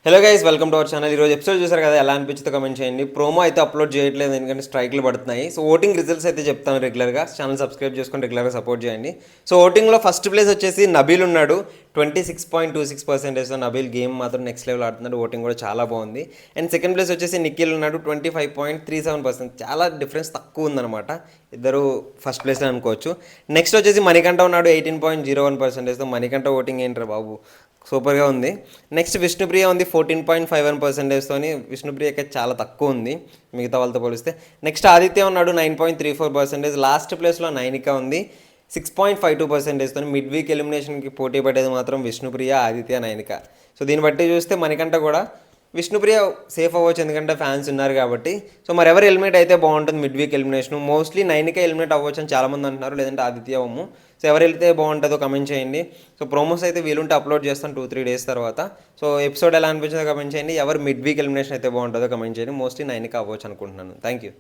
Hello guys, welcome to our channel. ఈరోజు episode చూసారు కదా, ఎలా అనిపించిందో కమెంట్ చేయండి. ప్రోమో అయితే అప్లోడ్ చేయట్లేదు ఎందుకంటే స్ట్రైక్లు పడుతున్నాయి. సో ఓటింగ్ రిజల్ట్స్ అయితే చెప్తాను రెగ్యులర్గా. ఛానల్ సబ్స్క్రైబ్ చేసుకొని రెగ్యులర్గా సపోర్ట్ చేయండి. సో ఓటింగ్లో ఫస్ట్ ప్లేస్ వచ్చేసి నబీల్ ఉన్నాడు. 26.26%. నబీల్ గేమ్ మాత్రం నెక్స్ట్ లెవెల్ ఆడుతున్నాడు. ఓటింగ్ కూడా చాలా బాగుంది. అండ్ సెకండ్ ప్లేస్ వచ్చేసి నిఖిల్ ఉన్నాడు. 25.37%. చాలా డిఫరెన్స్ తక్కువ ఉందన్నమాట. ఇద్దరు ఫస్ట్ ప్లేస్లో అనుకోవచ్చు. నెక్స్ట్ వచ్చేసి మణికంఠ ఉన్నాడు. 18.01%. మణికంఠ ఓటింగ్ ఏంటారు బాబు, సూపర్గా ఉంది. నెక్స్ట్ విష్ణుప్రియ ఉంది 14.51%. విష్ణుప్రియకి చాలా తక్కువ ఉంది మిగతా వాళ్ళతో పోలిస్తే. నెక్స్ట్ ఆదిత్య ఉన్నాడు 9.34%. లాస్ట్ ప్లేస్లో నైనిక ఉంది 6.52%. మిడ్ వీక్ ఎలిమినేషన్కి పోటీ పడేది మాత్రం విష్ణుప్రియ, ఆదిత్య, నైనిక. సో దీన్ని బట్టి చూస్తే మణికంఠ కూడా విష్ణుప్రియ సేఫ్ అవ్వచ్చు ఎందుకంటే ఫ్యాన్స్ ఉన్నారు కాబట్టి. సో మరి ఎవరు ఎలిమినేట్ అయితే బాగుంటుంది mid week elimination? Mostly Nainika eliminate అవ్వచ్చు అని చాలామంది అంటున్నారు, లేదంటే ఆదిత్య అవ్వము. సో ఎవరు వెళ్తే బాగుంటుందో కమెంట్ చేయండి. సో ప్రోమోస్ అయితే వీలుంటే అప్లోడ్ చేస్తాను 2-3 డేస్ తర్వాత. సో ఎపిసోడ్ ఎలా అనిపించిందో కమెంట్ చేయండి. ఎవరు మిడ్ వీక్ ఎలిమినేషన్ అయితే బాగుంటుందో కమెంట్ చేయండి. మోస్ట్లీ నైనిక అవ్వచ్చు అనుకుంటున్నాను. Thank you.